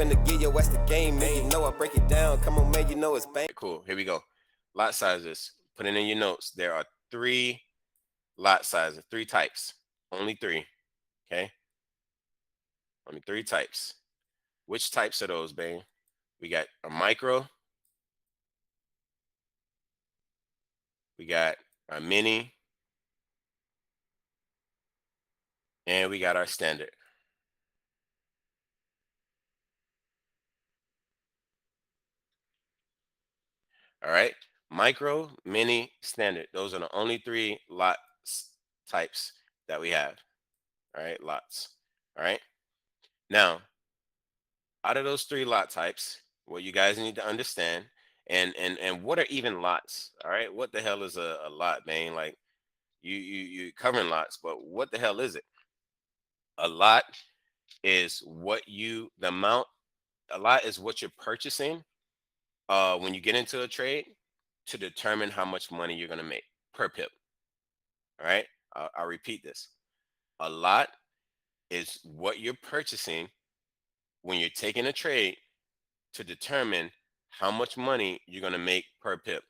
finna give your ass the game, man. You know I break it down. Come on, man, you know it's Bain. Cool. Here we go. Lot sizes. Put it in your notes. There are 3 lot sizes, 3 types. Only 3. Okay. Only 3 types. Which types are those, Bain? We got a micro. We got a mini. And we got our standard. All right. Micro, mini, standard. Those are the only 3 lot types that we have. All right. Lots. All right. Now, out of those 3 lot types, what you guys need to understand, and what are even lots? All right. What the hell is a lot, man? Like you covering lots, but what the hell is it? A lot is what you the amount. A lot is what you're purchasing when you get into a trade to determine how much money you're going to make per pip. All right. I'll repeat this. A lot is what you're purchasing when you're taking a trade to determine how much money you're going to make per pip.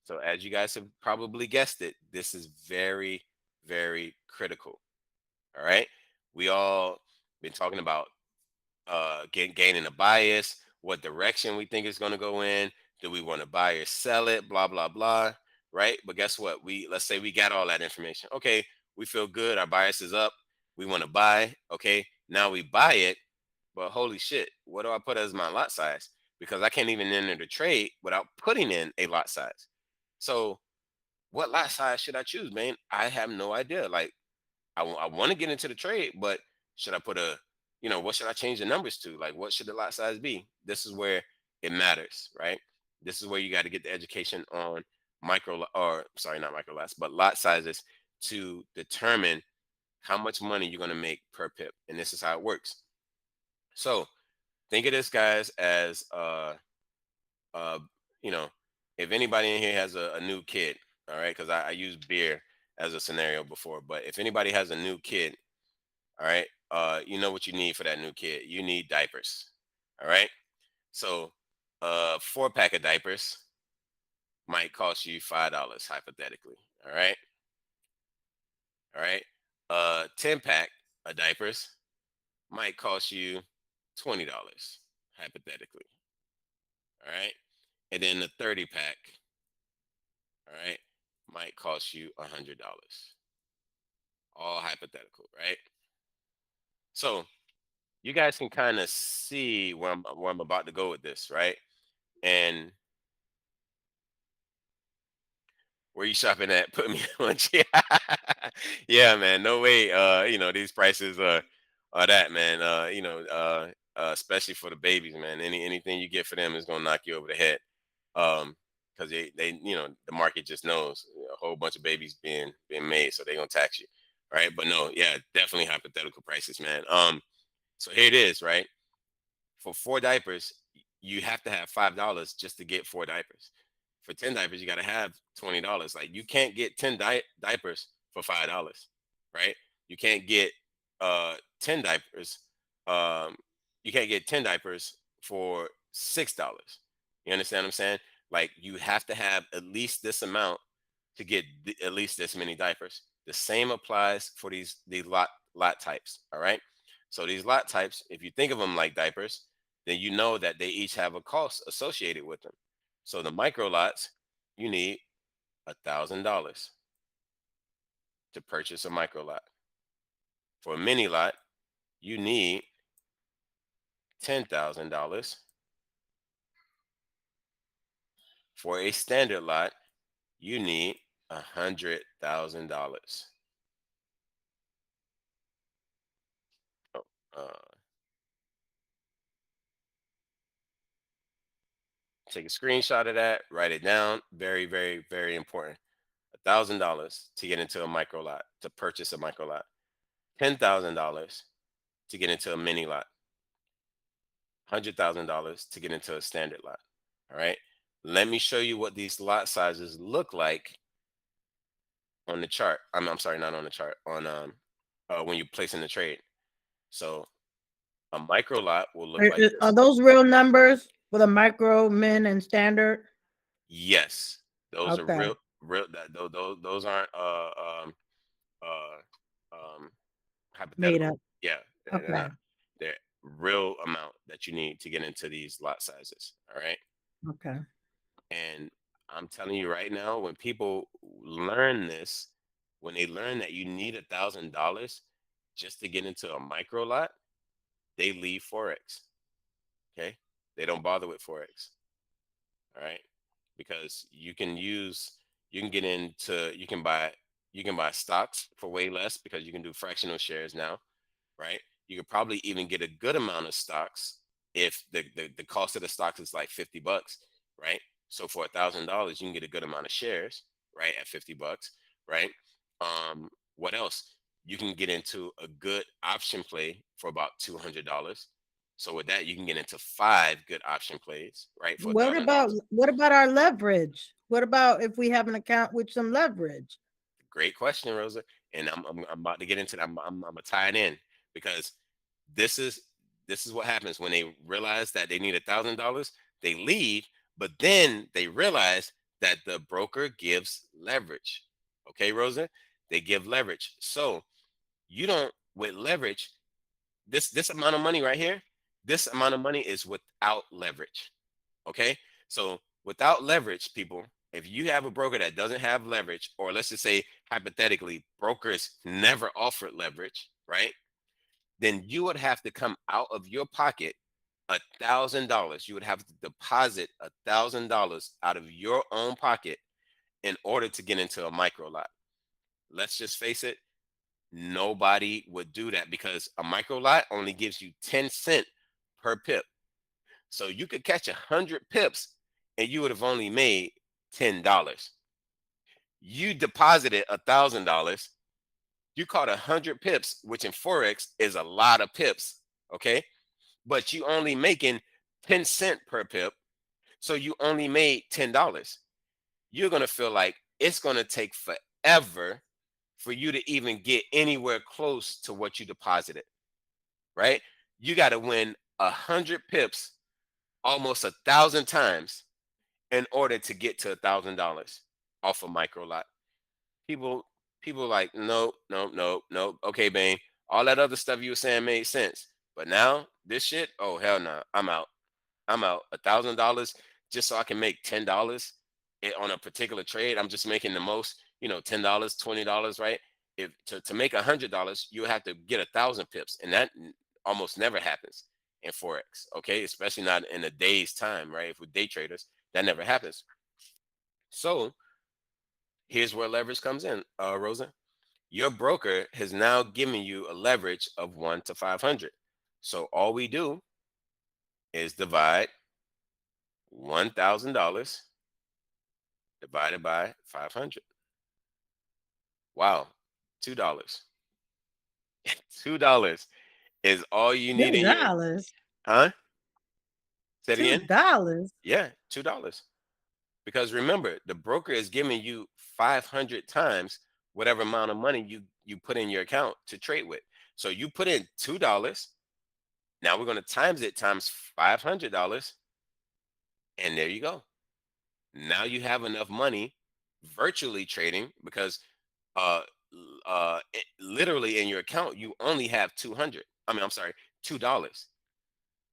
So, as you guys have probably guessed it, this is very, very critical. All right. We all been talking about gaining a bias, what direction we think is going to go in. Do we want to buy or sell it? Blah blah blah. Right. But guess what? Let's say we got all that information. Okay, we feel good. Our bias is up. We want to buy. Okay, now we buy it. But holy shit, what do I put as my lot size? Because I can't even enter the trade without putting in a lot size. So, what lot size should I choose, man? I have no idea. Like, I want to get into the trade, but should I put what should I change the numbers to? Like, what should the lot size be? This is where it matters, right? This is where you got to get the education on or sorry, not micro lots, but lot sizes to determine how much money you're going to make per pip. And this is how it works. So think of this, guys, as uh, you know, if anybody in here has a new kid, all right, because I used beer as a scenario before, but if anybody has a new kid, all right, you know what you need for that new kid. You need diapers. All right. So 4 pack of diapers might cost you $5 hypothetically. All right. All right. 10 pack of diapers might cost you $20 hypothetically. All right. And then the 30 pack, all right, might cost you $100. All hypothetical, right? So you guys can kind of see where I'm about to go with this, right? And where you shopping at? Put me on. Yeah, man. No way. These prices are that, man. Especially for the babies, man. Anything you get for them is gonna knock you over the head. Because the market just knows a whole bunch of babies being made, so they're gonna tax you, right? But no, yeah, definitely hypothetical prices, man. So here it is, right? For 4 diapers, you have to have $5 just to get 4 diapers. For 10 diapers, you got to have $20. Like you can't get 10 diapers for $5, right? You can't get 10 diapers. Um, you can't get 10 diapers for $6. You understand what I'm saying? Like you have to have at least this amount to get at least this many diapers. The same applies for these lot types. All right. So these lot types, if you think of them like diapers, then you know that they each have a cost associated with them. So the micro lots, you need $1,000 to purchase a micro lot. For a mini lot, you need $10,000. For a standard lot, you need $100,000. Oh, take a screenshot of that, write it down. Very, very, very important. $1,000 to get into a micro lot, to purchase a micro lot. $10,000 to get into a mini lot. $100,000 to get into a standard lot. All right. Let me show you what these lot sizes look like on the chart. I'm sorry, not on the chart. On when you place in the trade. So A micro lot will look like Are this. those real numbers for the micro, min, and standard? Yes, those are Okay, real. Those aren't uh um made hypothetical. up. Yeah, they're Okay, not. They're real amount that you need to get into these lot sizes. All right. okay. And I'm telling you right now, when people learn this, when they learn that you need $1,000 just to get into a micro lot, they leave Forex. Okay. They don't bother with Forex. All right. Because you can get into, you can buy stocks for way less because you can do fractional shares now, right? You could probably even get a good amount of stocks if the cost of the stocks is like $50, right? So for $1,000, you can get a good amount of shares, right, at $50, right? What else? You can get into a good option play for about $200. So with that, you can get into five good option plays, right, for $1,000. What about our leverage? What about if we have an account with some leverage? Great question, Rosa. And I'm about to get into that. I'm gonna tie it in because this is this is what happens when they realize that they need $1,000. They leave, but then they realize that the broker gives leverage. Okay, Rosa, they give leverage. So you don't with leverage. This amount of money right here. This amount of money is without leverage. Okay. So without leverage, people, if you have a broker that doesn't have leverage, or let's just say hypothetically, brokers never offered leverage, right? Then you would have to come out of your pocket $1,000. You would have to deposit $1,000 out of your own pocket in order to get into a micro lot. Let's just face it, nobody would do that because a micro lot only gives you 10 cent per pip. So you could catch 100 pips and you would have only made $10. You deposited $1,000. You caught 100 pips, which in Forex is a lot of pips. Okay. But you only making 10 cent per pip. So you only made $10. You're going to feel like it's going to take forever for you to even get anywhere close to what you deposited. Right. You got to win 100 pips almost 1,000 times in order to get to $1,000 off a micro lot. People, people like, no, no, no, no. Okay, Bain, all that other stuff you were saying made sense, but now this shit, oh hell no, I'm out. I'm out. $1,000 just so I can make $10 on a particular trade. I'm just making the most, $10, $20, right? If to make $100, you have to get 1,000 pips, and that almost never happens in Forex. Okay, especially not in a day's time, right? If we're day traders, that never happens. So here's where leverage comes in, Rosa. Your broker has now given you a leverage of 1 to 500. So all we do is divide $1,000 divided by 500. Wow, $2. $2 is all you need Two in your, dollars. huh? Say it Two again. dollars. Yeah, $2. Because remember, the broker is giving you 500 times whatever amount of money you put in your account to trade with. So you put in $2. Now we're going to times it times $500, and there you go. Now you have enough money virtually trading because literally in your account you only have 200. I mean, I'm sorry, $2.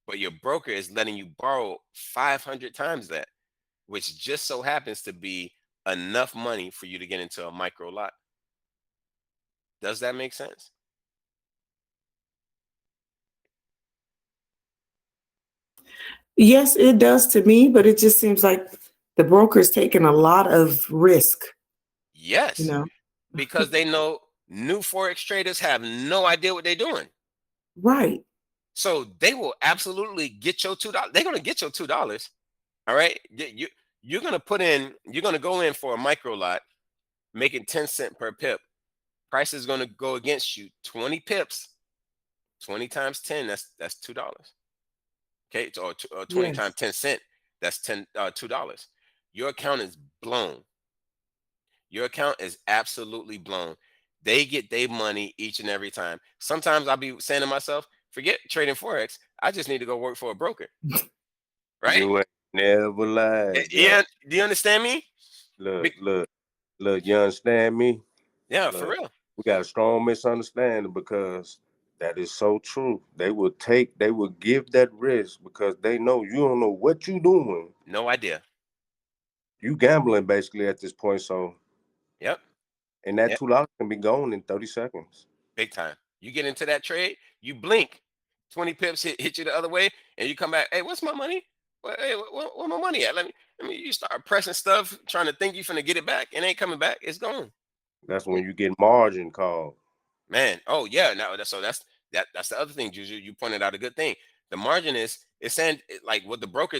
But your broker is letting you borrow 500 times that, which just so happens to be enough money for you to get into a micro lot. Does that make sense? Yes, it does to me, but it just seems like the broker's taking a lot of risk, you Yes, know? because they know new forex traders have no idea what they're doing. Right. So they will absolutely get your $2. They're going to get your $2. All right. You're going to you're going to go in for a micro lot, making 10 cent per pip. Price is going to go against you 20 pips. 20 times 10, that's $2. Okay. So, or 20 times Yes. 10 cent, that's $2. Your account is blown. Your account is absolutely blown. They get their money each and every time. Sometimes I'll be saying to myself, forget trading Forex. I just need to go work for a broker. Right? You ain't never lied, John. Yeah. Do you understand me? Look, look, you understand me? Yeah, for Look, real. we got a strong misunderstanding because that is so true. They will give that risk because they know you don't know what you doing. No idea. You gambling basically at this point, so Yep. and that Yep. $2 can be gone in 30 seconds. Big time. You get into that trade, you blink, 20 pips hit you the other way, and you come back. Hey, what's my money? Hey, where my money at? Let me. You start pressing stuff, trying to think you finna get it back, and it ain't coming back. It's gone. That's when you get margin called. Man, oh yeah, now that's the other thing, Juju. You pointed out a good thing. The margin is saying like what the broker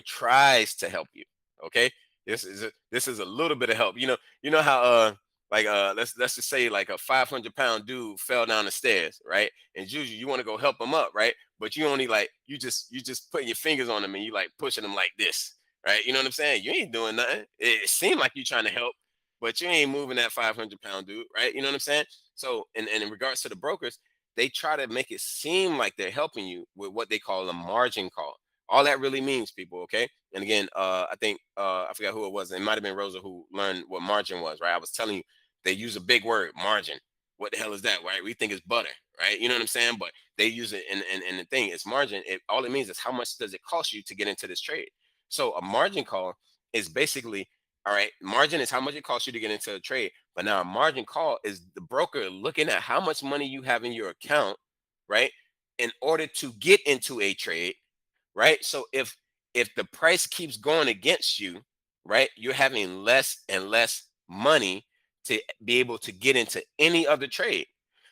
tries to help you. Okay, this is a little bit of help. You know how like let's just say like a 500-pound dude fell down the stairs, right? And Juju, you want to go help him up, right? But you only like you just putting your fingers on him and you like pushing him like this, right? You know what I'm saying? You ain't doing nothing. It seemed like you trying to help, but you ain't moving that 500-pound dude, right? You know what I'm saying? So, and in regards to the brokers, they try to make it seem like they're helping you with what they call a margin call. All that really means, people, okay? And again, I think I forgot who it was. It might have been Rosa who learned what margin was, right? I was telling you they use a big word, margin. What the hell is that, right? We think it's butter, right? You know what I'm saying? But they use it in the thing. It's margin. All it means is how much does it cost you to get into this trade. So a margin call is basically all right. Margin is how much it costs you to get into a trade. But now a margin call is the broker looking at how much money you have in your account, right? In order to get into a trade, right? So if the price keeps going against you, right, you're having less and less money to be able to get into any other trade.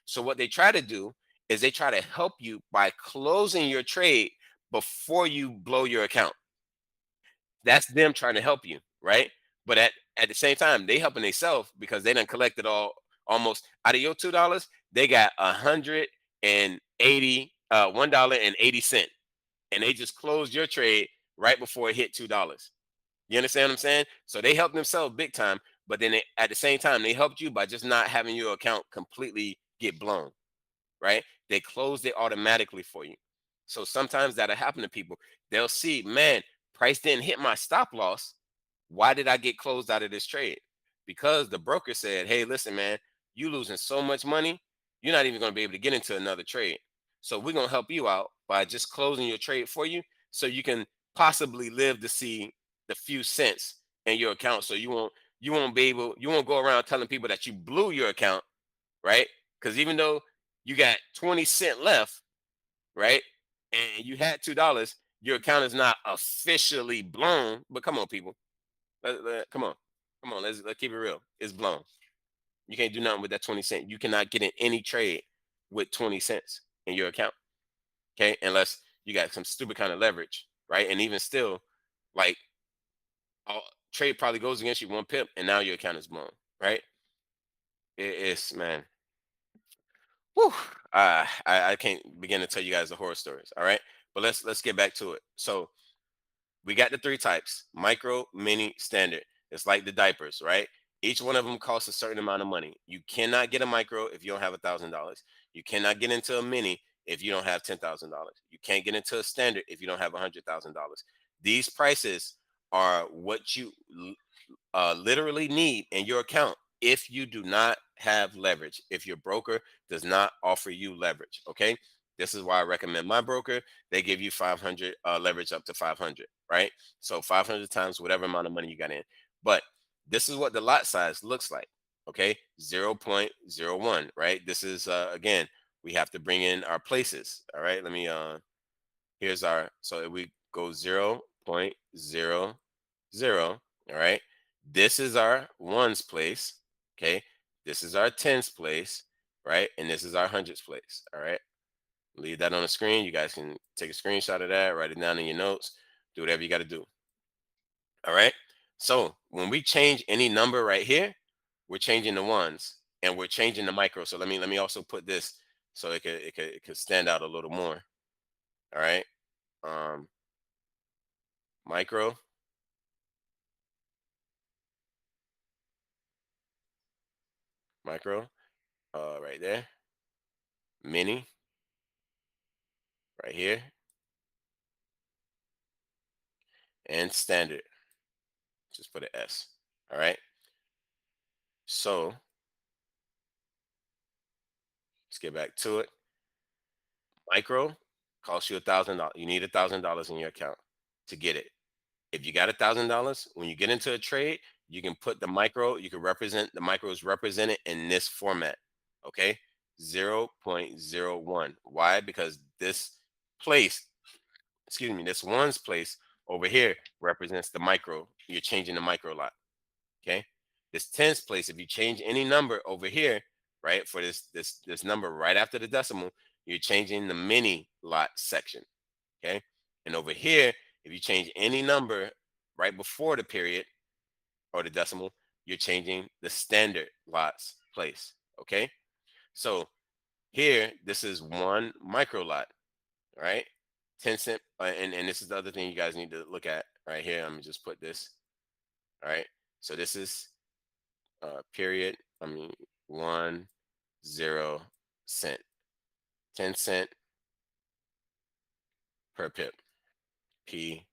So what they try to do is they try to help you by closing your trade before you blow your account. That's them trying to help you, right? But at the same time, they helping themselves because they done collected all almost out of your $2, they got 180 $1.80, and they just closed your trade right before it hit $2. You understand what I'm saying? So they helped themselves big time, but then at the same time, they helped you by just not having your account completely get blown, right? They closed it automatically for you. So sometimes that'll happen to people. They'll see, man, price didn't hit my stop loss. Why did I get closed out of this trade? Because the broker said, hey, listen, man, you losing so much money, you're not even going to be able to get into another trade. So we're going to help you out by just closing your trade for you so you can possibly live to see the few cents in your account. So you won't go around telling people that you blew your account, right? Because even though you got 20 cents left, right? And you had $2, your account is not officially blown. But come on, people. Come on. Come on. Let's keep it real. It's blown. You can't do nothing with that 20 cents. You cannot get in any trade with 20 cents in your account. Okay. Unless you got some stupid kind of leverage, right? And even still, like trade probably goes against you 1 pip and now your account is blown, right? It's man. Whew, I can't begin to tell you guys the horror stories. All right, but let's get back to it. So we got the three types: micro, mini, standard. It's like the diapers, right? Each one of them costs a certain amount of money. You cannot get a micro if you don't have $1,000. You cannot get into a mini if you don't have $10,000. You can't get into a standard if you don't have $100,000. These prices are what you literally need in your account if you do not have leverage, if your broker does not offer you leverage. Okay. This is why I recommend my broker. They give you 500 leverage up to 500, right? So 500 times whatever amount of money you got in. But this is what the lot size looks like. Okay. 0.01, right? This is, again, we have to bring in our places. All right. Let me, here's our, so we go 0.00. All right. This is our ones place. Okay. This is our tens place. Right. And this is our hundreds place. All right. Leave that on the screen. You guys can take a screenshot of that, write it down in your notes, do whatever you got to do. All right. So when we change any number right here, we're changing the ones and we're changing the micro. So let me also put this so it could stand out a little more. All right. Um, micro. Micro, right there. Mini, right here, and standard. Just put an S. All right. So let's get back to it. Micro costs you $1,000. You need $1,000 in your account to get it. If you got $1,000, when you get into a trade, you can put the micro, you can represent the micro is represented in this format. Okay. 0.01. Why? Because this place, excuse me, this one's place over here represents the micro. You're changing the micro lot. Okay. This tens place, if you change any number over here, right, for this number right after the decimal, you're changing the mini lot section. Okay. And over here, if you change any number right before the period or the decimal, you're changing the standard lots place. Okay. So here, this is one micro lot, right? 10 cent. And this is the other thing you guys need to look at right here. I'm going to just put this. All right. So this is period. 1 0 cent, 10 cent per pip, p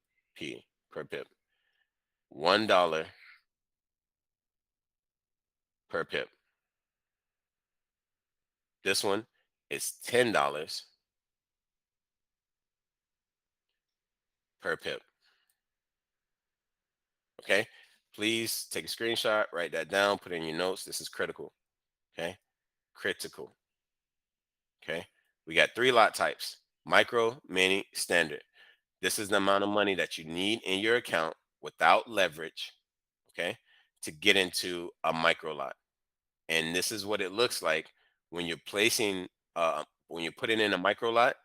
per pip, $1 per pip. This one is $10 per pip. Okay. Please take a screenshot, write that down, put it in your notes. This is critical. Okay. Critical. Okay. We got 3 lot types: micro, mini, standard. This is the amount of money that you need in your account without leverage, okay, to get into a micro lot. And this is what it looks like when you're placing, when you're putting in a micro lot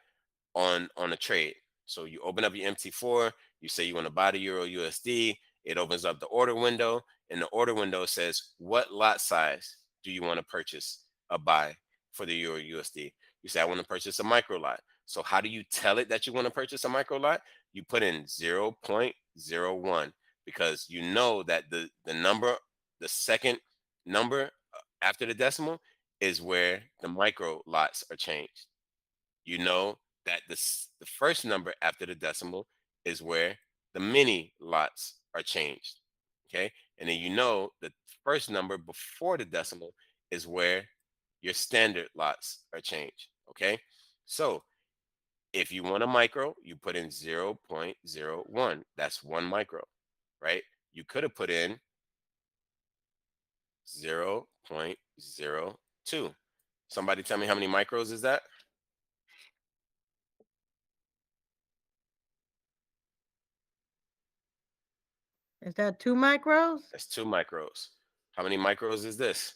on a trade. So you open up your MT4, you say you want to buy the Euro USD, it opens up the order window, and the order window says, what lot size do you want to purchase a buy for the Euro USD? You say, I want to purchase a micro lot. So how do you tell it that you want to purchase a micro lot? You put in 0.01, because you know that the number, the second number after the decimal is where the micro lots are changed. You know that the first number after the decimal is where the mini lots are changed. Okay. And then you know the first number before the decimal is where your standard lots are changed. Okay. So if you want a micro, you put in 0.01. That's 1 micro, right? You could have put in 0.02. Somebody tell me how many micros is that? Is that 2 micros? That's 2 micros. How many micros is this?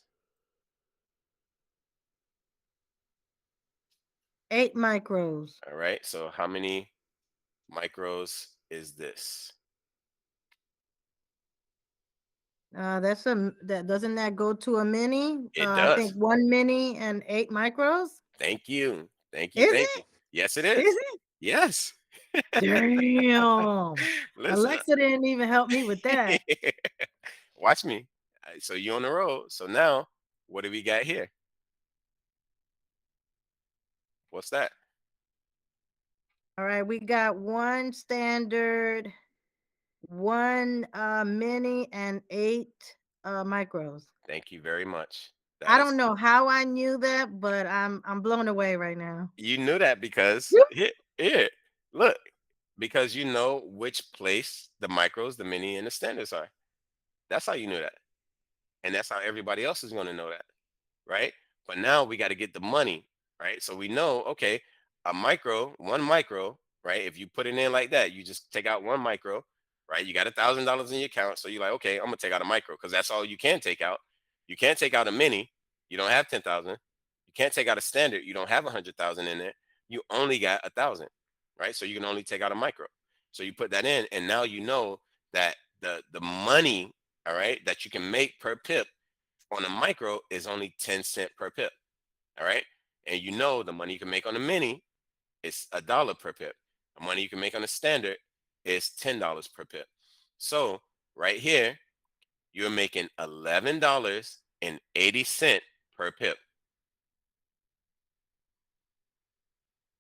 8 micros. All right. So how many micros is this? That doesn't that go to a mini? It I think does. 1 mini and 8 micros. Thank you. Thank you. Is Thank you. it? Yes, it Is is. it? Yes. Damn. Listen. Alexa didn't even help me with that. Watch me. So you on the road. So now, what do we got here? What's that? All right, we got 1 standard, 1 mini, and 8 micros. Thank you very much. I That is, don't know how I knew that, but I'm blown away right now. you knew that because Yep. here, look, because you know which place the micros, the mini, and the standards are. That's how you knew that. And that's how everybody else is going to know that. Right? But now we got to get the money, right? So we know, okay, a micro, 1 micro, right? If you put it in like that, you just take out 1 micro, right? You got $1,000 in your account. So you're like, okay, I'm going to take out a micro because that's all you can take out. You can't take out a mini. You don't have 10,000. You can't take out a standard. You don't have 100,000 in there. You only got 1,000, right? So you can only take out a micro. So you put that in, and now you know that the money, all right, that you can make per pip on a micro is only 10 cents per pip. All right. And you know the money you can make on a mini is $1 per pip. The money you can make on a standard is $10 per pip. So right here, you're making $11.80 per pip.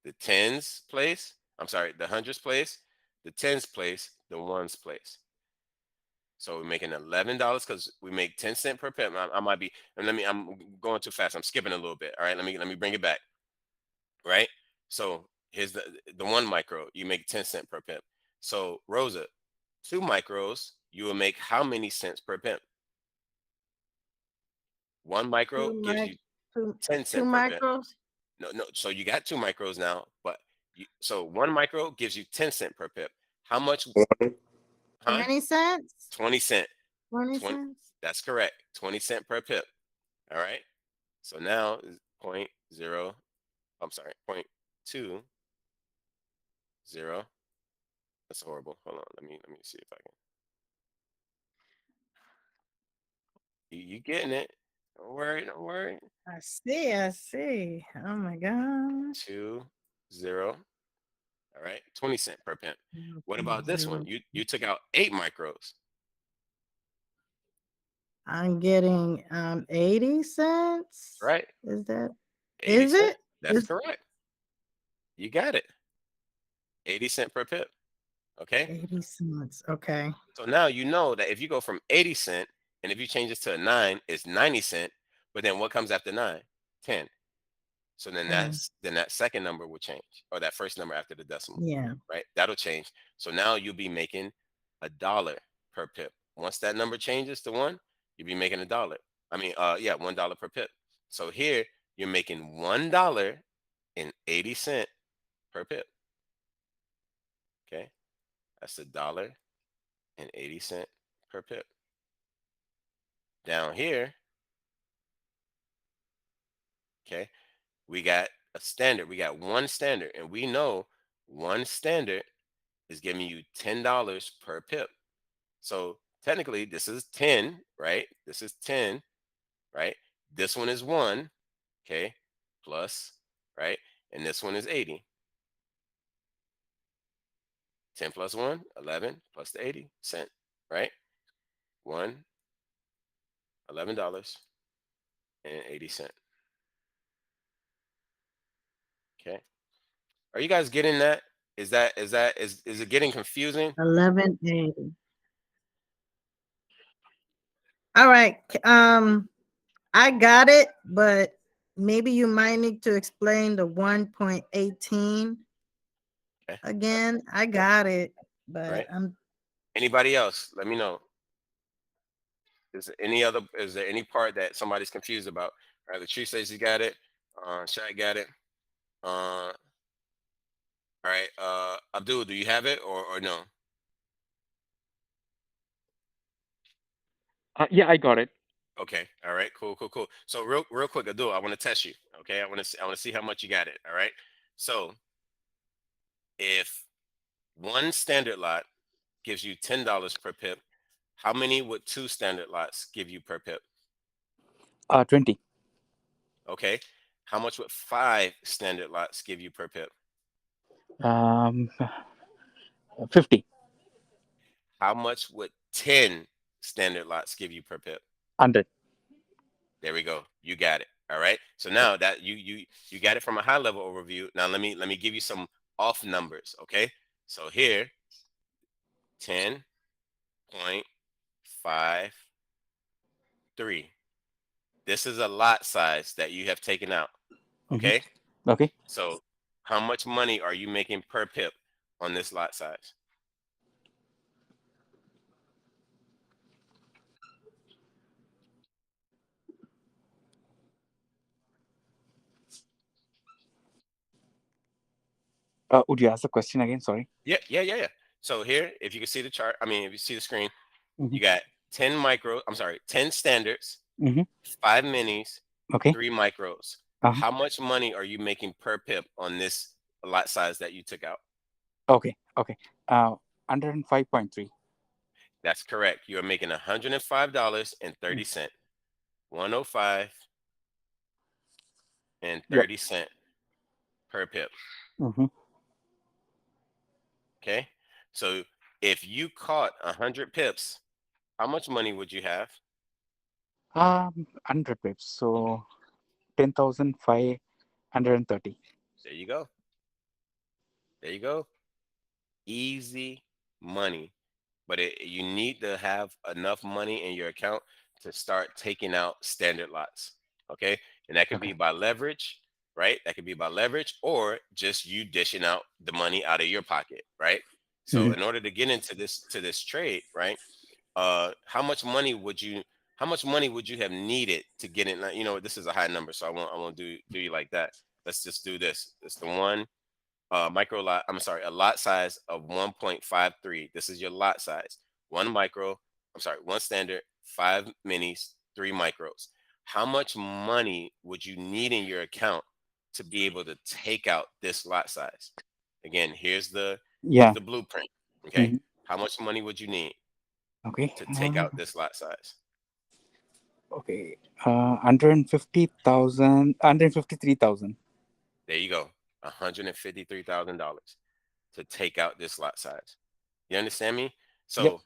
the tens place. I'm sorry, the hundreds place, the tens place, the ones place. So we're making $11 because we make 10 cents per pip. I might be, and I'm going too fast. I'm skipping a little bit. All right, let me bring it back. Right. So here's the 1 micro. You make 10 cents per pip. So Rosa, 2 micros, you will make how many cents per pip? 1 micro gives you 10 two cents per pip. micros. No. So you got 2 micros now, but so 1 micro gives you 10 cents per pip. How much? Huh? 20 cents? 20 cents. 20 20. cents? That's correct. 20 cents per pip. All right. So now is 0.0. I'm sorry, 0.20. That's horrible. Hold on. Let me see if I can. You getting it? Don't worry. Don't worry. I see. Oh my gosh. 2, 0. All right. 20 cents per pip. What about this one? You took out 8 micros. I'm getting 80 cents. Right. Is that 80 is cents. it? That's correct. You got it. 80 cents per pip. Okay. 80 cents. Okay. So now you know that if you go from 80 cent and if you change this to a 9, it's 90 cent. But then what comes after 9? 10. So then 10. that second number will change, or that first number after the decimal. Yeah. Right? That'll change. So now you'll be making $1 per pip. Once that number changes to 1, you'll be making $1. I mean, $1 per pip. So here you're making $1.80 per pip. Okay, that's $1.80 per pip. Down here, okay, we got a standard. We got 1 standard, and we know 1 standard is giving you $10 per pip. So technically, this is 10, right? This is 10, right? This one is 1, okay, plus, right? And this one is 80. 10 plus 1, 11, plus the 80 cent, right? $11.80. Okay. Are you guys getting that? Is it getting confusing? 1180. All right. I got it, but maybe you might need to explain the 1.18 Okay. again. I got it, but Right. I'm Anybody else? Let me know. Is there any part that somebody's confused about? All right, the tree says you got it. Shaq got it. All right. Abdul, do you have it or no? Yeah, I got it. Okay. All right. Cool. So real quick, Abdul, I want to test you. Okay. I want to see how much you got it. All right. So if 1 standard lot gives you $10 per pip, how many would 2 standard lots give you per pip? 20. Okay. How much would 5 standard lots give you per pip? 50. How much would 10 standard lots give you per pip? 100. There we go. You got it. All right. So now that you got it from a high level overview. Now let me give you some off numbers. Okay. So here, 10.53. This is a lot size that you have taken out. Okay. Okay. So how much money are you making per pip on this lot size? Would you ask the question again? Sorry. Yeah. So here, if you can see the chart, I mean, if you see the screen, Mhm. you got 10 standards, Mhm. 5 minis, Okay. 3 micros. Uh-huh. How much money are you making per pip on this lot size that you took out? Okay. 105.3. That's correct. You are making $105.30. 105.30 per pip. Mm-hmm. Okay. So if you caught 100 pips, how much money would you have? 100 pips. So 10,530. There you go. There you go. Easy money. But you need to have enough money in your account to start taking out standard lots. Okay. And that can be Okay. by leverage, right? That could be by leverage or just you dishing out the money out of your pocket, right? So Mhm. in order to get into this trade, right? How much money would you have needed to get in? You know, this is a high number, so I won't do you like that. Let's just do this. It's the one micro lot. I'm sorry, a lot size of 1.53. This is your lot size. One micro. I'm sorry, one standard, 5 minis, 3 micros. How much money would you need in your account to be able to take out this lot size? Again, here's Yeah. the blueprint. Okay, Mhm. how much money would you need Okay. to take out this lot size? Okay. 150,000, 153,000. There you go, $153,000 to take out this lot size. You understand me? Yep. So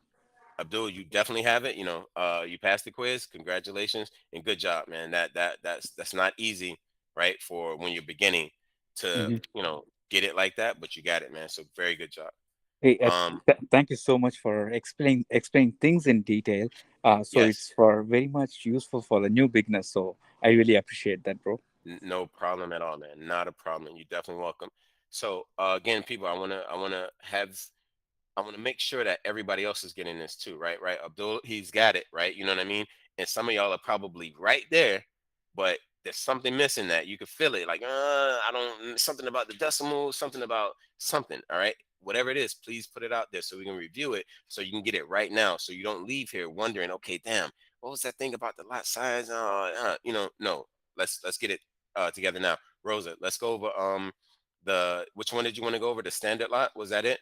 Abdul, you definitely have it. You know, you passed the quiz. Congratulations and good job, man. That's not easy, right? For when you're beginning to, Mhm. get it like that, but you got it, man. So very good job. Hey, Um, thank you so much for explaining things in detail. So yes, it's for very much useful for the new beginners. So I really appreciate that, bro. no problem at all, man. Not a problem. You're definitely welcome. So again, people, I want to make sure that everybody else is getting this too, right? Right. Abdul, he's got it, right? You know what I mean? And some of y'all are probably right there, but there's something missing that you can feel it. Like, I don't, something about the decimal, something about something. All right. Whatever it is, please put it out there so we can review it so you can get it right now. So you don't leave here wondering, okay, damn, what was that thing about the lot size? No, let's get it together now. Rosa, let's go over which one did you want to go over? The standard lot? Was that it?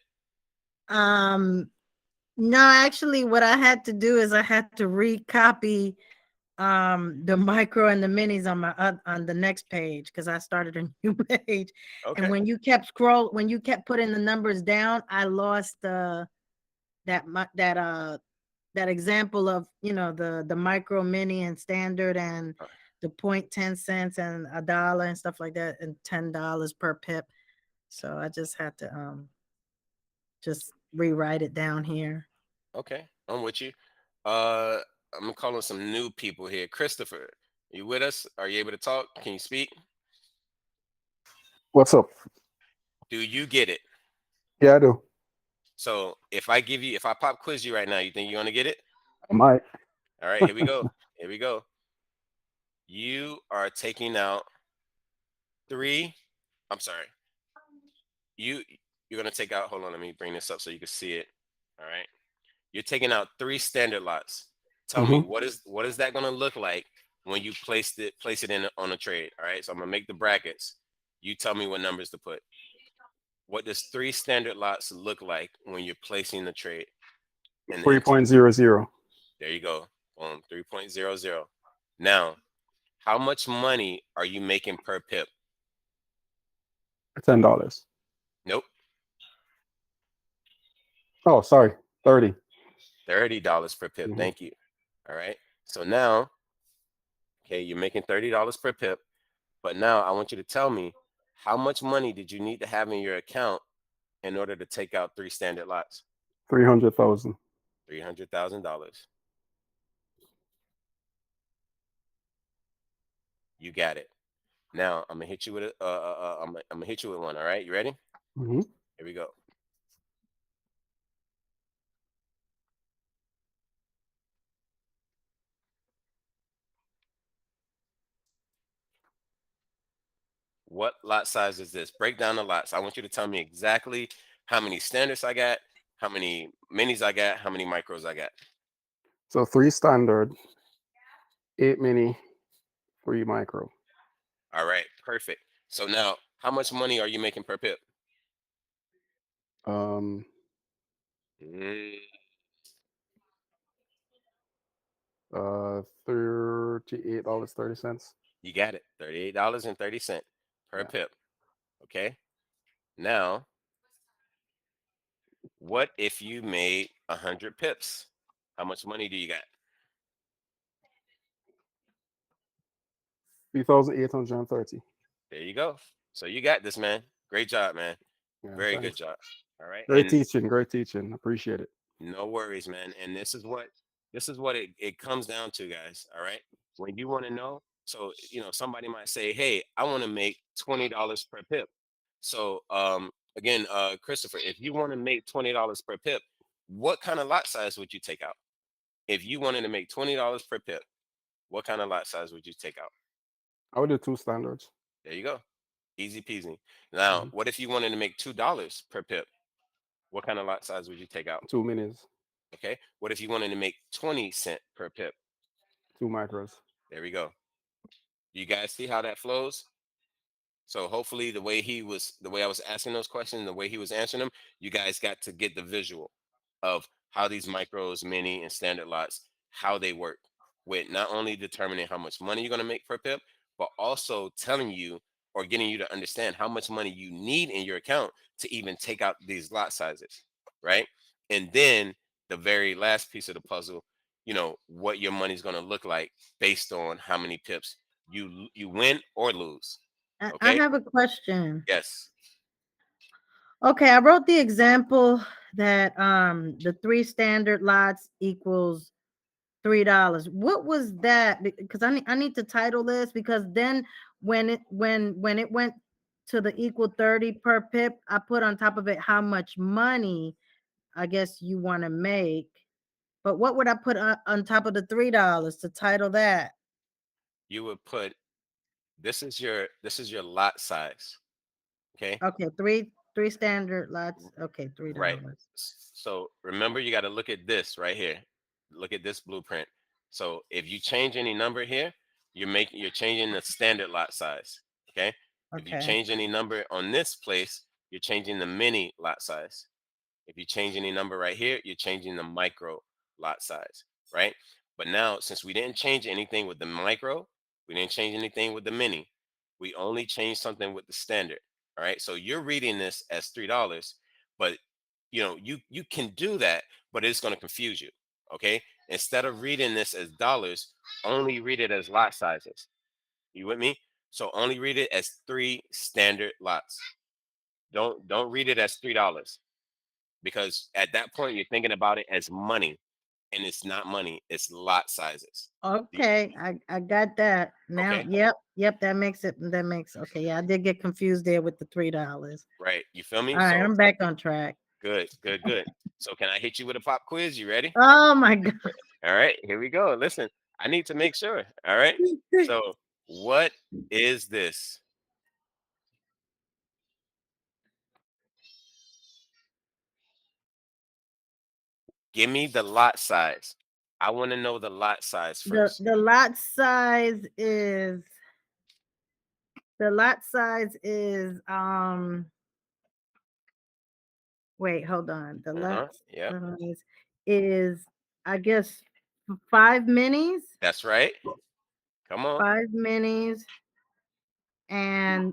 Um, no, actually, what I had to do is I had to recopy the micro and the minis on my on the next page because I started a new page. And Okay. when you kept putting the numbers down, I lost that that example of the micro, mini, and standard, and the 0.10 cents and $1 and stuff like that, and $10 per pip. So I just had to just rewrite it down here. Okay, I'm with you. Uh, I'm calling some new people here. Christopher, you with us? Are you able to talk? Can you speak? What's up? Do you get it? Yeah, I do. So if I pop quiz you right now, you think you're gonna get it? I might. All right, here we go. Here we go. You are taking out three. I'm sorry. You you're gonna take out. Hold on, let me bring this up so you can see it. All right. You're taking out 3 standard lots. Tell me Hmm. what is that gonna look like when you place it in on a trade. All right. So I'm gonna make the brackets. You tell me what numbers to put. What does 3 standard lots look like when you're placing the trade into the 3.00. there you go. Boom, 3.00. Now, how much money are you making per pip? $10. Nope, Oh, sorry. 30. $30 per pip. Hmm. Thank you. All right. So now, okay, you're making $30 per pip. But now I want you to tell me how much money did you need to have in your account in order to take out 3 standard lots? 300,000. $300,000. You got it. Now I'm gonna hit you with I'm gonna hit you with one. All right, you ready? Hmm. Here we go. What lot size is this? Break down the lots. I want you to tell me exactly how many standards I got, how many minis I got, how many micros I got. So 3 standard, 8 mini, 3 micro. All right, perfect. So now, how much money are you making per pip? Um, Mm, $38.30. you got it. $38.30 per Yeah. pip. Okay. Now, what if you made 100 pips? How much money do you got? 3,830. There you go. So you got this, man. Great job, man. Yeah, Very good thanks. job. All right. Great And teaching. Great teaching. Appreciate it. no worries, man. And this is what it comes down to, guys. All right. When you want to know, so somebody might say, hey, I want to make $20 per pip. So again, Christopher, if you want to make $20 per pip, what kind of lot size would you take out? If you wanted to make $20 per pip, what kind of lot size would you take out? I would do 2 standards. There you go. Easy peasy. Now, Mhm. what if you wanted to make $2 per pip? What kind of lot size would you take out? 2 minis, Okay. What if you wanted to make 20 cent per pip? 2 micros. There we go. You guys see how that flows? So hopefully the way I was asking those questions, the way he was answering them, you guys got to get the visual of how these micros, mini, and standard lots, how they work with not only determining how much money you're going to make per pip, but also telling you or getting you to understand how much money you need in your account to even take out these lot sizes, right? And then the very last piece of the puzzle, what your money's going to look like based on how many pips you win or lose. I Okay. have a question. Yes. Okay, I wrote the example that the 3 standard lots equals $3. What was that? Because I need to title this, because then when it went to the equal 30 per pip, I put on top of it how much money I guess you want to make. But what would I put on top of the $3 to title that? You would put this is your lot size. Okay. Okay, three standard lots. Okay, Right. $3. So remember, you got to look at this right here. Look at this blueprint. So if you change any number here, you're changing the standard lot size. Okay. If you Okay. change any number on this place, you're changing the mini lot size. If you change any number right here, you're changing the micro lot size, right? But now, since we didn't change anything with the micro, we didn't change anything with the mini, we only changed something with the standard. All right. So you're reading this as $3, but you can do that, but it's going to confuse you. Okay. Instead of reading this as dollars, only read it as lot sizes. You with me? So only read it as 3 standard lots. Don't read it as $3, because at that point you're thinking about it as money, and it's not money, it's lot sizes. Okay, I got that now. Okay. Yep, that makes okay. Yeah, I did get confused there with the $3. Right, you feel me? All right, So I'm back on track. good. So can I hit you with a pop quiz? You ready? Oh my God. All right, here we go. Listen, I need to make sure. All right, so what is this? Give me the lot size. I want to know the lot size The first. the lot size is the lot size is wait, hold on. The lot Yep, size is, I guess, 5 minis, that's right. Come on. 5 minis and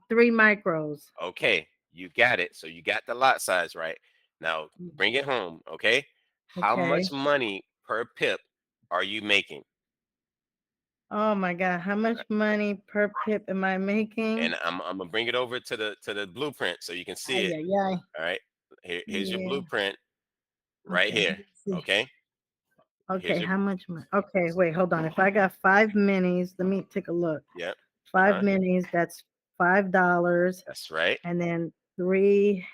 3 micros. Okay, you got it. So you got the lot size right. Now bring it home, okay? How Okay. much money per pip are you making? Oh my God, how much money per pip am I making? And I'm gonna bring it over to the blueprint so you can see Ay, it. ay, ay. All right. Here's your Yeah. blueprint right Okay. here. Let's see. Okay. Here's Okay, your how much money? Okay, wait, hold on. If I got 5 minis, let me take a look. yep. 5 Uh-huh. minis, that's $5. That's right. And then 3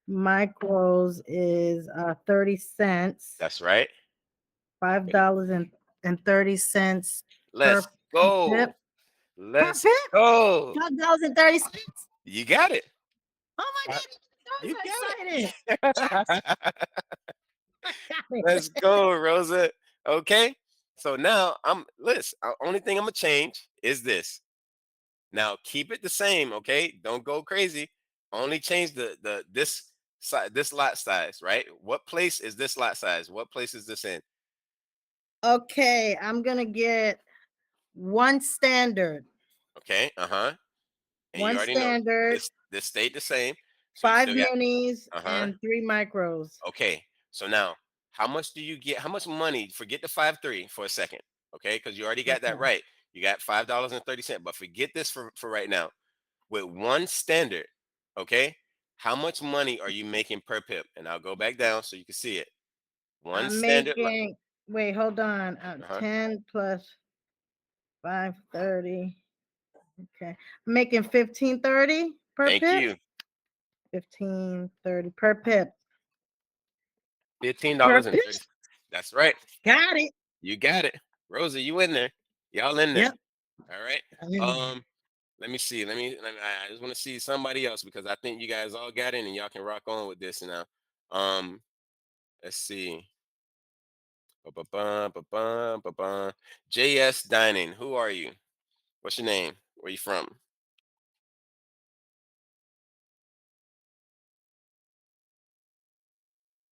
micros is 30 cents. That's right. $5.30 per Let's go. pip. Per Let's pip? go. $5.30. You got it. Oh my Uh, God, I'm You so got excited. it. I got it. Let's go, Rosa. Okay. So now listen, only thing I'm gonna change is this. Now keep it the same, okay? Don't go crazy. Only change this lot size, right? What place is this lot size? What place is this in? Okay, I'm gonna get 1 standard. Okay, uh-huh. And you 1 already know standard, this stayed the same. So you 5 still got minis, uh-huh. and 3 micros. Okay. So now how much do you get? How much money? Forget the 5.3 for a second. Okay, because you already got that Okay. right. You got $5.30. But forget this for right now. With 1 standard, okay, How much money are you making per pip? And I'll go back down so you can see it. One I'm standard lot. making, wait, hold on. Uh-huh. 10 plus 530. Okay. I'm making 1530 per Thank pip. you. 1530 per pip. $15 and pip. 30. That's right. Got it. You got it. Rosie, you in there. Y'all in there. Yep. All right. I'm in there. Let me see. I just want to see somebody else because I think you guys all got in and y'all can rock on with this now. Let's see. Ba-ba-bum, ba-bum, ba-bum. JS Dining. Who are you? What's your name? Where you from?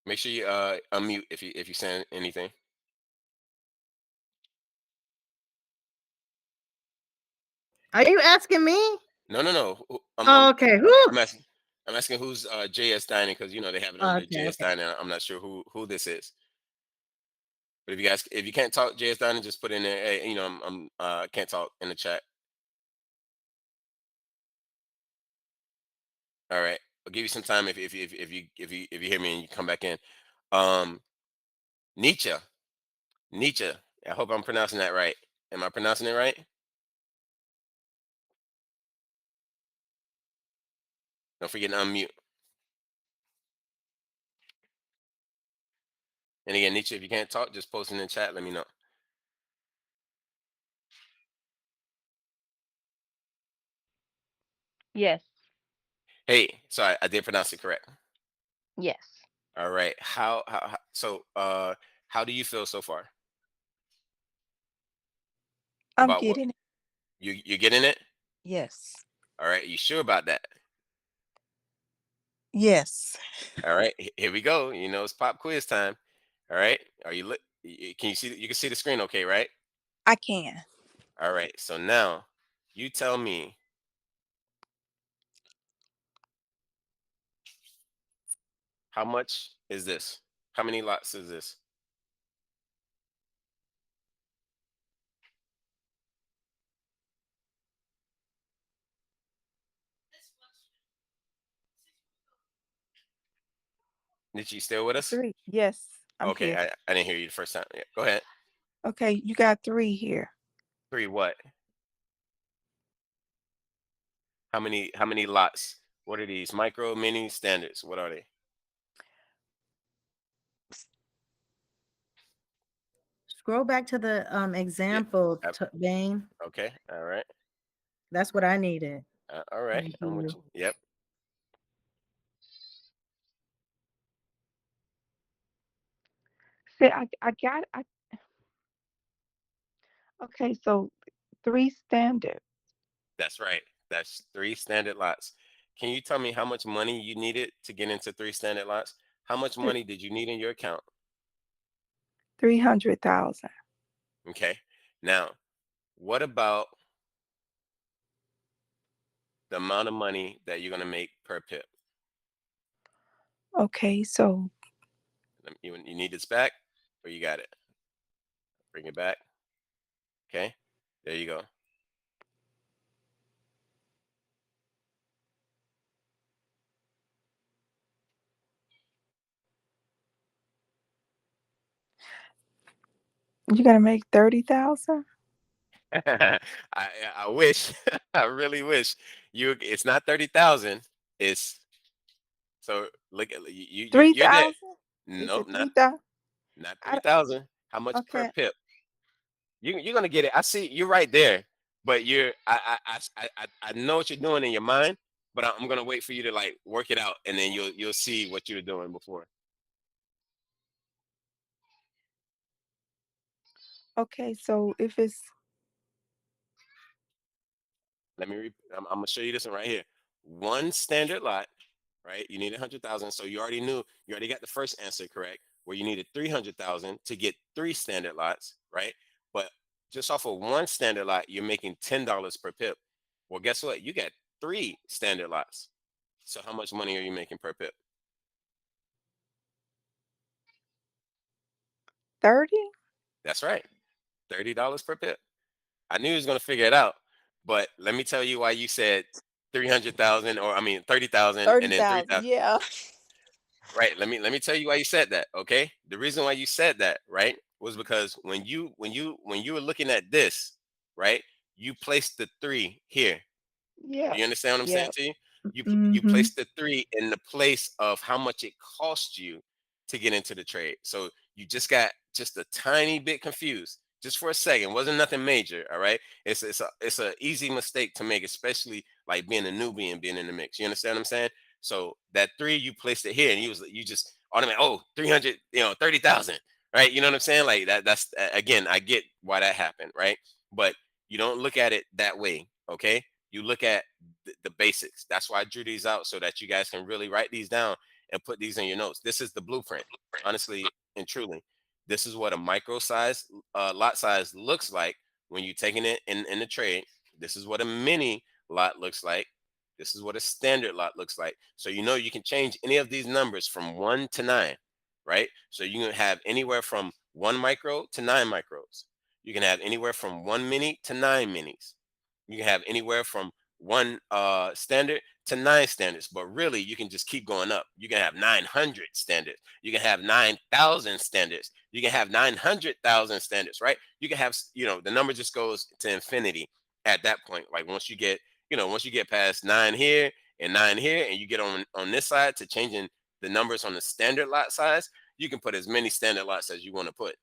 Make sure you unmute if you send anything. Are you asking me? No. Okay. I'm asking who's JS Dining because you know they have it under JS Okay. Dining. I'm not sure who this is. But if you can't talk JS Dining, just put in there. Hey, you know I'm can't talk in the chat. All right, I'll give you some time if you hear me and you come back in. Nietzsche. I hope I'm pronouncing that right. Am I pronouncing it right? Don't forget to unmute. And again, Nietzsche, if you can't talk, just post in the chat. Let me know. Yes. Hey, sorry, I did pronounce it correct. Yes. All right. So how do you feel so far? I'm About what? getting it. You're getting it? Yes. All right. You sure about that? Yes. All right. Here we go. You know, it's pop quiz time. All right. Are you can you see you can see the screen okay, right? I can. All right. So now you tell me how much is this? How many lots is this? Did you still with us? 3. Yes, I'm Okay, here. I didn't hear you the first time. Yeah, go ahead. Okay, you got 3 here. 3 what? How many lots? What are these? Micro, mini, standards? What are they? Scroll back to the example, ab- Bain. Okay. All right. That's what I needed. All right. Thank I'm with you. you. Yep. See, I got okay, so 3 standard. That's right. That's 3 standard lots. Can you tell me how much money you needed to get into 3 standard lots? How much Th- money did you need in your account? 300,000. Okay. Now, what about the amount of money that you're going to make per pip? Okay, so You need this back or you got it? Bring it back. Okay. There you go. you got to make 30,000? I wish. I really wish it's not 30,000. It's so look at you're there. 3,000? Is Nope, it 3,000? not 3,000. How much per Okay. pip? You're gonna get it. I see you're right there, but I know what you're doing in your mind, but I'm gonna wait for you to like work it out, and then you'll see what you were doing before. Okay, so if it's I'm gonna show you this one right here. One standard lot, right? You need 100,000. So you already got the first answer correct, where you needed 300,000 to get 3 standard lots, right? But just off of one standard lot, you're making $10 per pip. Well, guess what? You got 3 standard lots. So how much money are you making per pip? 30? That's right, $30 per pip. I knew he was gonna figure it out, but let me tell you why you said 300,000, or I mean 30,000, and then 30,000. 3,000. Yeah. Right. Let me tell you why you said that. Okay. The reason why you said that, right, was because when you were looking at this, right, you placed the 3 here. Yeah. Do you understand what I'm saying Yeah. to you? You Mm-hmm. place the 3 in the place of how much it cost you to get into the trade. So you just got just a tiny bit confused, just for a second. Wasn't nothing major. All right. It's a easy mistake to make, especially like being a newbie and being in the mix. You understand what I'm saying? So that 3, you placed it here, and you just automatically, oh, 300, 30,000, right? You know what I'm saying? Like that. That's again, I get why that happened, right? But you don't look at it that way. Okay. You look at the basics. That's why I drew these out, so that you guys can really write these down and put these in your notes. This is the blueprint, honestly and truly. This is what a micro size lot size looks like when you're taking it in the trade. This is what a mini lot looks like. This is what a standard lot looks like. So you can change any of these numbers from 1 to 9, right? So you can have anywhere from 1 micro to 9 micros. You can have anywhere from 1 mini to 9 minis. You can have anywhere from 1 standard to 9 standards, but really you can just keep going up. You can have 900 standards. You can have 9,000 standards. You can have 900,000 standards, right? You can have, the number just goes to infinity at that point. Like once you get past 9 here and 9 here, and you get on this side to changing the numbers on the standard lot size, you can put as many standard lots as you want to put.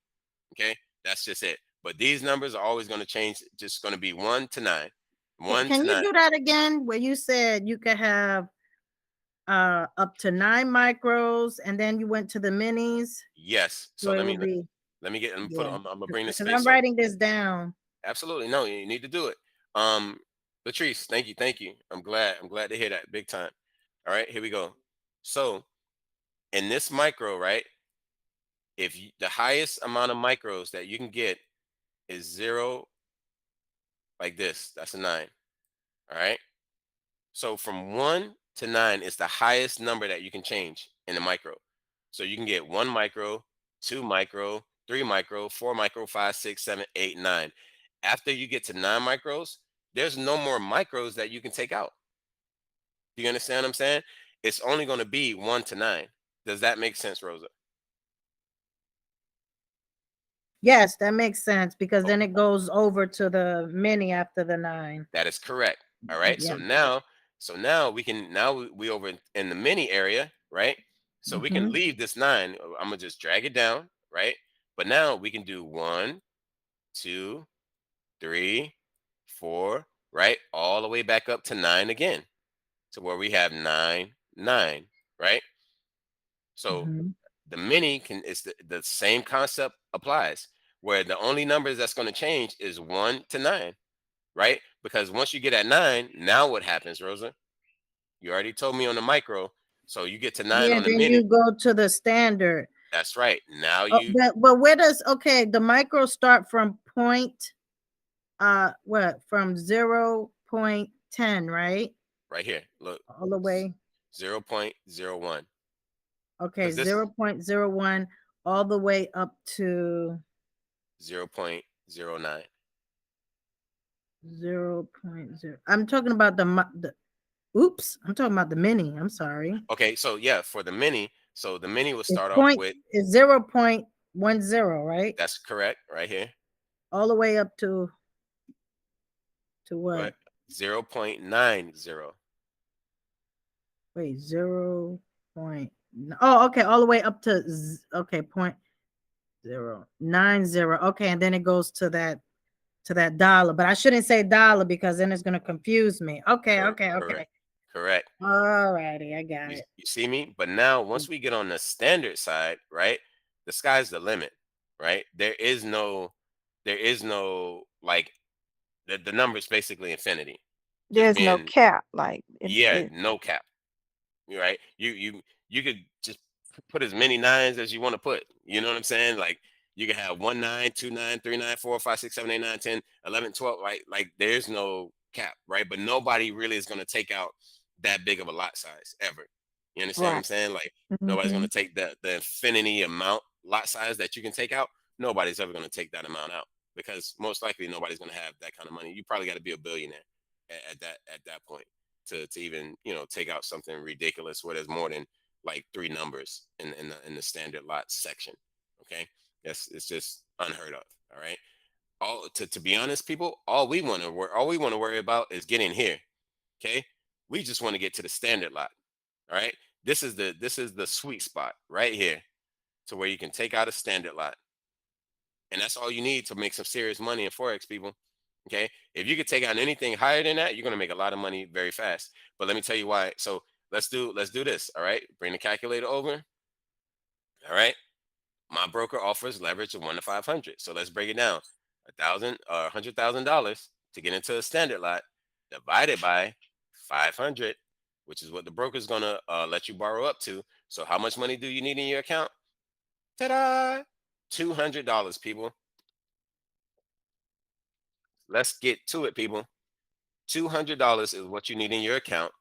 Okay, that's just it. But these numbers are always going to change. Just going to be 1 to 9. 1 Can to you 9. do that again? Where you said you could have up to 9 micros, and then you went to the minis. Yes. So So it would be, let me put. yeah. I'm gonna bring this Because space I'm so writing this down. absolutely no. You need to do it. Latrice, thank you. I'm glad to hear that. Big time. All right, here we go. So in this micro, right? If the highest amount of micros that you can get is 0, like this, that's a 9. All right. So from 1 to 9 is the highest number that you can change in the micro. So you can get 1 micro, 2 micro, 3 micro, 4 micro, 5, 6, 7, 8, 9. After you get to 9 micros, there's no more micros that you can take out. Do you understand what I'm saying? It's only going to be 1 to 9. Does that make sense, Rosa? Yes, that makes sense, because Oh, then it goes over to the mini after the 9. that is correct. All right. Yeah. So now we over in the mini area, right? So we can Mhm. leave this 9. I'm gonna just drag it down, right? But now we can do 1, 2, 3, 4, right? All the way back up to 9 again, to where we have 9, 9, right? So Mhm. the mini it's the same concept applies, where the only numbers that's going to change is 1 to 9, right? Because once you get at 9, now what happens, Rosa? You already told me on the micro. So you get to 9 Yeah, on the then mini. you go to the standard. That's right. Now Oh, you but where does, okay, the micro start from from 0.10, right? right here. Look, All the way. 0.01. Okay, Because this 0.01 all the way up to 0.09. 0.0. I'm talking about the oops, I'm talking about the mini. I'm sorry. Okay, so yeah, for the mini, so the mini will It's start off with, 0.10, right? that's correct, right here. All the way up to But what? 0.90. Wait, 0. Oh, okay, all the way up to okay, 0.090. Okay, and then it goes to that dollar, but I shouldn't say dollar, because then it's going to confuse me. Okay, okay, okay. Correct. All righty, I got You, it. you see me? But now once we get on the standard side, right? The sky's the limit, right? There is no like the number's basically infinity. Just There's no being, cap. Like yeah, it no cap. Right? You could just put as many 9s as you want to put. You know what I'm saying? Like you can have 1 9, 2 9, 3 9, 4 5 6 7 8 9 10 11 12, right? Like there's no cap, right? But nobody really is going to take out that big of a lot size ever. You understand what I'm right. saying? Like nobody's going Mm-hmm. to take the infinity amount lot size that you can take out. Nobody's ever going to take that amount out, because most likely nobody's going to have that kind of money. You probably got to be a billionaire at that point. to even, you know, take out something ridiculous where there's more than like 3 numbers in the standard lot section. Okay, it's just unheard of. All right, all to be honest, people, all we want to worry about is getting here. Okay, we just want to get to the standard lot. All right, this is the sweet spot right here, to where you can take out a standard lot, and that's all you need to make some serious money in Forex, people. Okay, if you could take out anything higher than that, you're gonna make a lot of money very fast. But let me tell you why. So let's do this. All right, bring the calculator over. All right, my broker offers leverage of 1 to 500. So let's break it down. $100,000 to get into a standard lot, divided by 500, which is what the broker is gonna let you borrow up to. So how much money do you need in your account? Ta-da! $200, people. Let's get to it, people. $200 is what you need in your account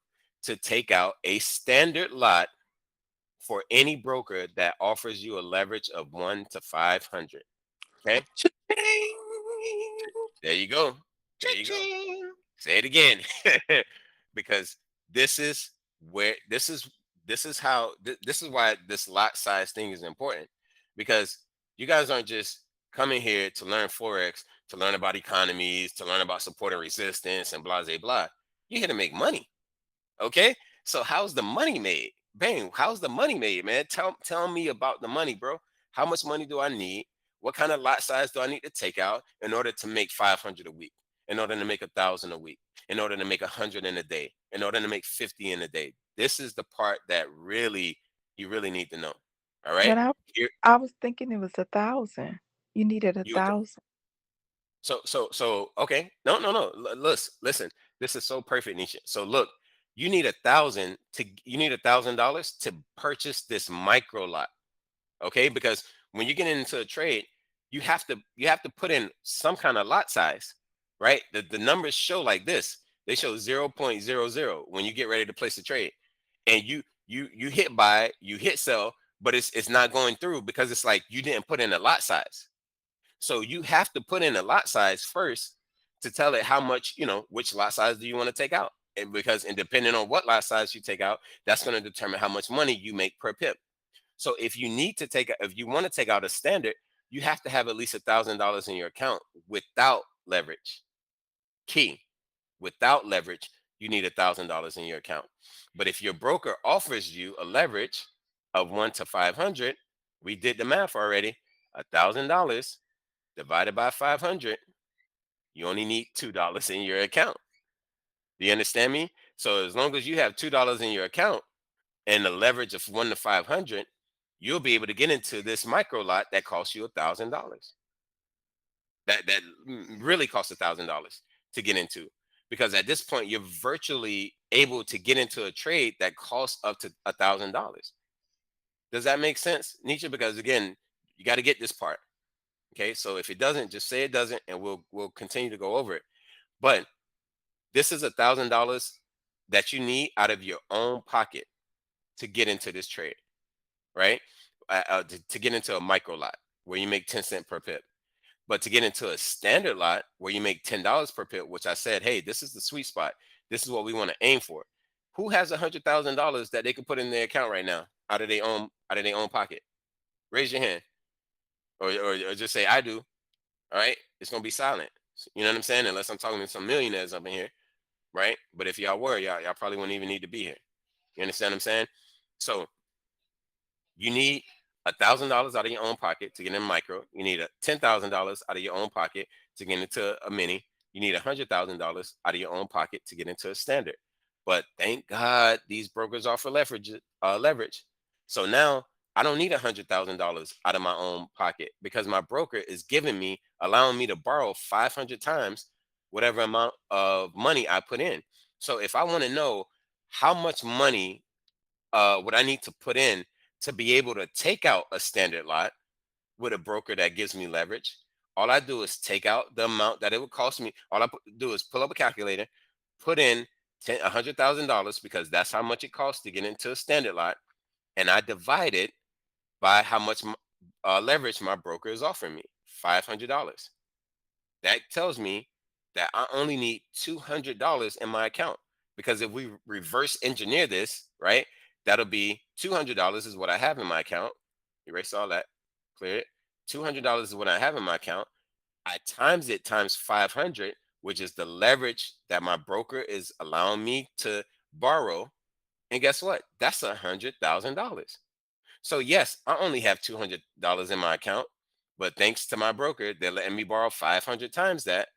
to take out a standard lot for any broker that offers you a leverage of 1 to 500. Okay, there you go. There you go. Say it again, because this is where this is how this is why this lot size thing is important, because you guys aren't just coming here to learn Forex, to learn about economies, to learn about support and resistance and blah blah blah. You're here to make money. Okay, so how's the money made? Bang, how's the money made, man? Tell me about the money, bro. How much money do I need? What kind of lot size do I need to take out in order to make 500 a week? In order to make 1,000 a week? In order to make 100 in a day? In order to make 50 in a day? This is the part that really you really need to know. All right. But Here, I was thinking it was 1,000. You needed you 1,000. so okay. No. Listen. This is so perfect, Nisha. So look, you need $1,000 to purchase this micro lot. Okay, because when you get into a trade, you have to put in some kind of lot size, right? The numbers show like this. They show 0.00 when you get ready to place a trade, and you hit buy, you hit sell, but it's not going through because it's like you didn't put in a lot size. So you have to put in a lot size first to tell it how much, you know, which lot size do you want to take out. And depending on what lot size you take out, that's going to determine how much money you make per pip. So if you want to take out a standard, you have to have at least $1,000 in your account without leverage. Key, without leverage, you need $1,000 in your account. But if your broker offers you a leverage of 1 to 500, we did the math already. $1,000 divided by 500, you only need $2 in your account. Do you understand me? So as long as you have $2 in your account and the leverage of 1 to 500, you'll be able to get into this micro lot that costs you $1,000. That really costs $1,000 to get into, because at this point you're virtually able to get into a trade that costs up to $1,000. Does that make sense, Nietzsche? Because again, you got to get this part. Okay, so if it doesn't, just say it doesn't, and we'll continue to go over it. But this is $1,000 that you need out of your own pocket to get into this trade, right? To get into a micro lot where you make 10 cents per pip. But to get into a standard lot where you make $10 per pip, which I said, hey, this is the sweet spot. This is what we want to aim for. Who has $100,000 that they can put in their account right now out of their own pocket? Raise your hand, or just say I do. All right, it's gonna be silent. You know what I'm saying? Unless I'm talking to some millionaires up in here, right? But if y'all were, y'all probably wouldn't even need to be here. You understand what I'm saying? So you need $1,000 out of your own pocket to get in micro. You need $10,000 out of your own pocket to get into a mini. You need $100,000 out of your own pocket to get into a standard. But thank God these brokers offer leverage. So now I don't need $100,000 out of my own pocket because my broker is allowing me to borrow 500 times whatever amount of money I put in. So if I want to know how much money would I need to put in to be able to take out a standard lot with a broker that gives me leverage, all I do is take out the amount that it would cost me. All I do is pull up a calculator, put in $100,000 because that's how much it costs to get into a standard lot, and I divide it by how much leverage my broker is offering me, $500. That tells me that I only need $200 in my account Because if we reverse engineer this, right, that'll be $200 is what I have in my account. Erase all that, clear it. $200 is what I have in my account. I times it times 500, which is the leverage that my broker is allowing me to borrow. And guess what? That's $100,000. So yes, I only have $200 in my account, but thanks to my broker, they're letting me borrow 500 times that,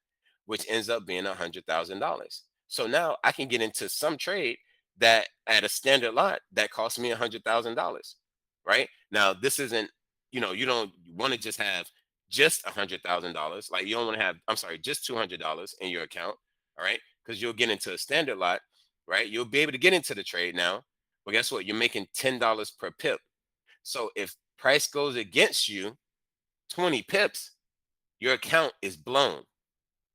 which ends up being $100,000. So now I can get into some trade that at a standard lot that costs me $100,000, right? Now this isn't, you don't want to just have just $100,000. Like you don't want to have, I'm sorry, just $200 in your account, all right? Because you'll get into a standard lot, right? You'll be able to get into the trade now, but guess what? You're making $10 per pip. So if price goes against you 20 pips, your account is blown,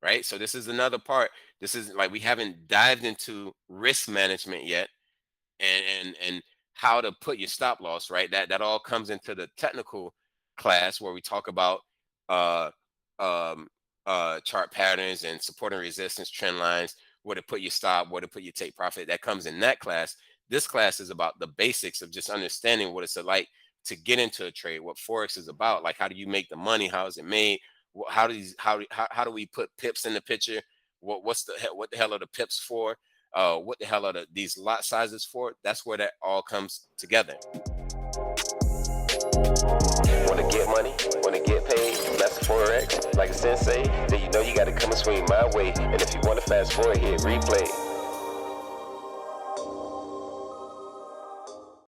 right? So this is another part. This is like we haven't dived into risk management yet, and how to put your stop loss, right? That all comes into the technical class where we talk about chart patterns and support and resistance trend lines, where to put your stop, where to put your take profit. That comes in that class. This class is about the basics of just understanding what it's like to get into a trade, what Forex is about. Like, how do you make the money? How is it made? How do we put pips in the picture? What the hell are the pips for? What the hell are these lot sizes for? That's where that all comes together. Want to get money? Want to get paid? That's Forex. Like a sensei, then you know you got to come and swing my way. And if you want to fast forward, hit replay.